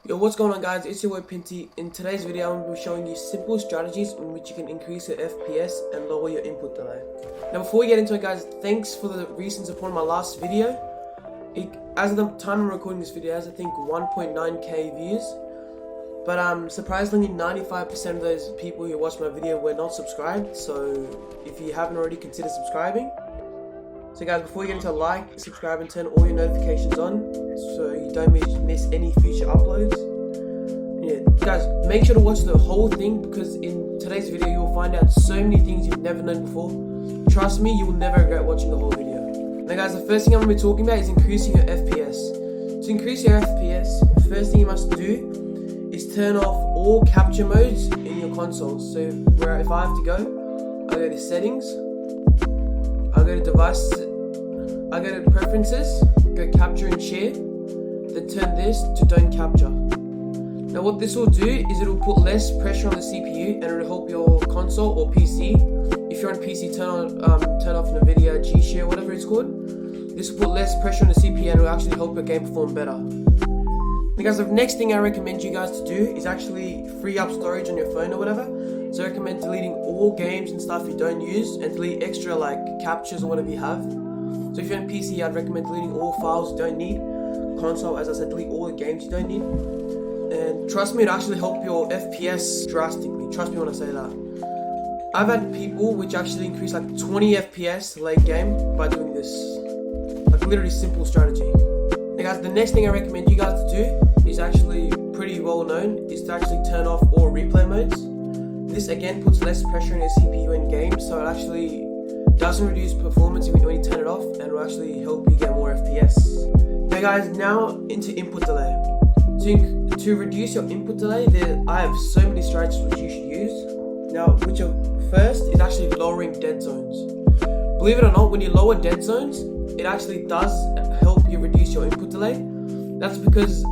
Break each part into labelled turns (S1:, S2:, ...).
S1: Yo, what's going on guys, it's your boy Pinty. In today's video I'm going to be showing you simple strategies in which you can increase your FPS and lower your input delay. Now before we get into it guys, thanks for the recent support on my last video. As of the time I'm recording this video, it has I think 1.9k views. But surprisingly 95% of those people who watched my video were not subscribed, so if you haven't already, consider subscribing. So guys, before you get into like, subscribe and turn all your notifications on so you don't miss any future uploads. Yeah, guys, make sure to watch the whole thing because in today's video you will find out so many things you've never known before. Trust me, you will never regret watching the whole video. Now guys, the first thing I'm going to be talking about is increasing your FPS. To increase your FPS, the first thing you must do is turn off all capture modes in your console. So if I have to go, I'll go to settings, I'll go to devices, I'll go to preferences, go capture and share, then turn this to don't capture. Now what this will do is it will put less pressure on the CPU and it will help your console or PC. If you're on PC, turn off NVIDIA G-Share, whatever it's called. This will put less pressure on the CPU and it will actually help your game perform better. Now guys, the next thing I recommend you guys to do is actually free up storage on your phone or whatever. So I recommend deleting all games and stuff you don't use and delete extra like captures or whatever you have. So if you're on PC, I'd recommend deleting all files you don't need. Console, as I said, delete all the games you don't need. And trust me, it'll actually help your FPS drastically. Trust me when I say that. I've had people which actually increase like 20 FPS late game by doing this. Like literally simple strategy. Now guys, the next thing I recommend you guys to do is actually pretty well known, is to actually turn off all replay modes. This again puts less pressure on your CPU in game, so it actually doesn't reduce performance when you turn it off, and will actually help you get more FPS. Now guys, now into input delay. To reduce your input delay, I have so many strategies which you should use. Now, first is actually lowering dead zones. Believe it or not, when you lower dead zones, it actually does help you reduce your input delay. That's because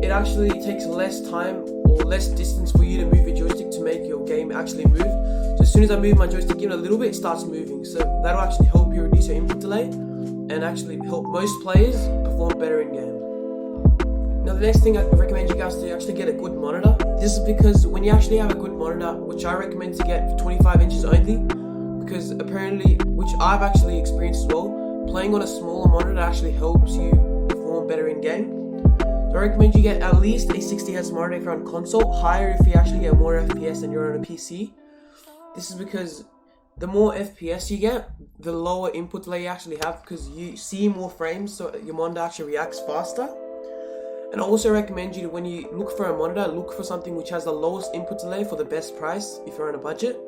S1: it actually takes less time or less distance for you to move your joystick to make your game actually move. So as soon as I move my joystick in a little bit, it starts moving. So that'll actually help you reduce your input delay and actually help most players perform better in game. Now the next thing I recommend you guys to actually get a good monitor. This is because when you actually have a good monitor, which I recommend to get 25 inches only, because apparently, which I've actually experienced as well, playing on a smaller monitor actually helps you perform better in game. So I recommend you get at least a 60Hz monitor if you're on console, higher if you actually get more FPS than you're on a PC. This is because the more FPS you get, the lower input delay you actually have because you see more frames, so your monitor actually reacts faster. And I also recommend you to, when you look for a monitor, look for something which has the lowest input delay for the best price if you're on a budget.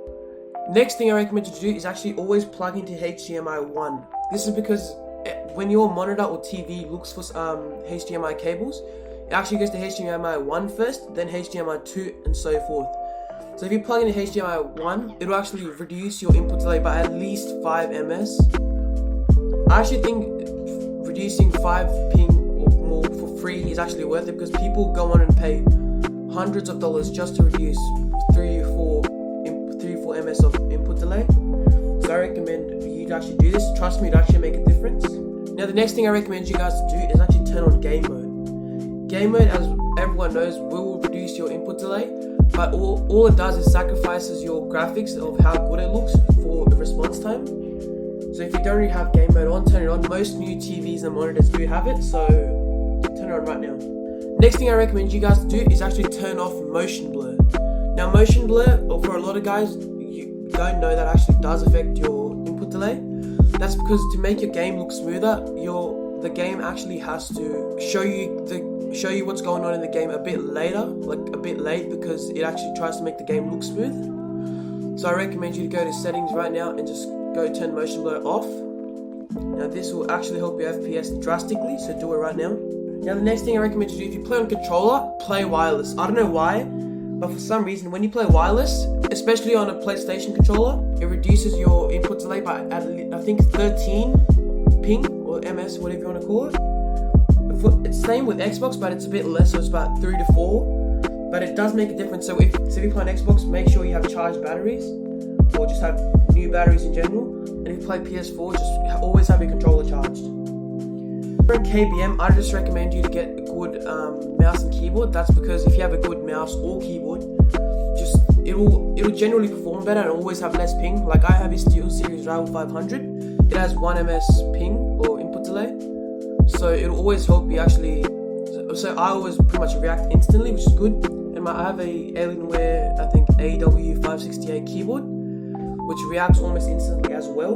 S1: Next thing I recommend you to do is actually always plug into HDMI 1. This is because when your monitor or TV looks for HDMI cables, it actually goes to HDMI 1 first, then HDMI 2 and so forth. So if you plug in HDMI 1, it will actually reduce your input delay by at least 5 ms. I actually think reducing 5 ping or more for free is actually worth it because people go on and pay hundreds of dollars just to reduce 3 or 4 ms of input delay. So I recommend you to actually do this. Trust me, it'll actually make a difference. Now the next thing I recommend you guys to do is actually turn on game mode. Game mode, as everyone knows, will reduce your input delay, but all it does is sacrifices your graphics of how good it looks for the response time. So if you don't already have game mode on, turn it on. Most new TVs and monitors do have it, so turn it on right now. Next thing I recommend you guys to do is actually turn off motion blur. Now motion blur, or for a lot of guys, you don't know that actually does affect your input delay. That's because to make your game look smoother, the game actually has to show you what's going on in the game a bit later, like a bit late, because it actually tries to make the game look smooth. So I recommend you to go to settings right now and just go turn motion blur off. Now this will actually help your FPS drastically, so do it right now. Now the next thing I recommend you do, if you play on controller, play wireless. I don't know why, but for some reason when you play wireless, especially on a PlayStation controller, it reduces your input delay by I think 13 ping or ms, whatever you want to call it. It's the same with Xbox, but it's a bit less, so it's about 3 to 4. But it does make a difference. So if you play on Xbox, make sure you have charged batteries, or just have new batteries in general. And if you play PS4, just always have your controller charged. For KBM, I just recommend you to get a good mouse and keyboard. That's because if you have a good mouse or keyboard, just it'll generally perform better and always have less ping. Like I have a SteelSeries Rival 500. It has 1 ms ping or input delay, so it'll always help you actually. So I always pretty much react instantly, which is good. And I have a Alienware, I think AW568 keyboard, which reacts almost instantly as well.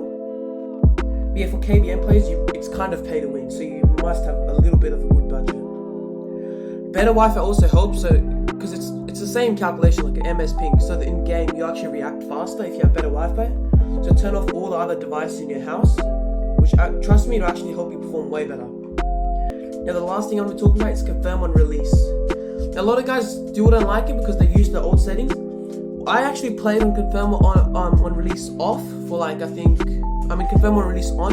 S1: But yeah, for KBM players, it's kind of pay to win, so you must have a little bit of a good budget. Better Wi-Fi also helps, so because it's the same calculation like an MS ping, so that in game you actually react faster if you have better Wi-Fi. So turn off all the other devices in your house, which trust me, it'll actually help you perform way better. Now the last thing I'm going to talk about is confirm on release. Now a lot of guys still don't like it because they use the old settings. I actually played on confirm on release off for like confirm on release on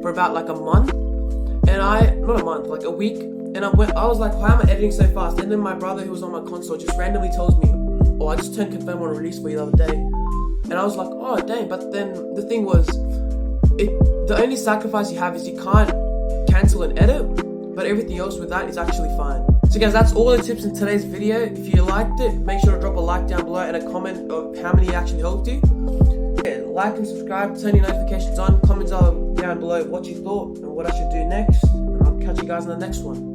S1: for about like a month, and not a month, like a week, and I was like, why am I editing so fast? And then my brother who was on my console just randomly tells me, oh, I just turned confirm on release for you the other day, and I was like, oh dang. But then the thing was, the only sacrifice you have is you can't cancel and edit, but everything else with that is actually fine. So guys, that's all the tips in today's video. If you liked it, make sure to drop a like down below and a comment of how many actually helped you. Yeah, like and subscribe, turn your notifications on, comment down below what you thought and what I should do next, and I'll catch you guys in the next one.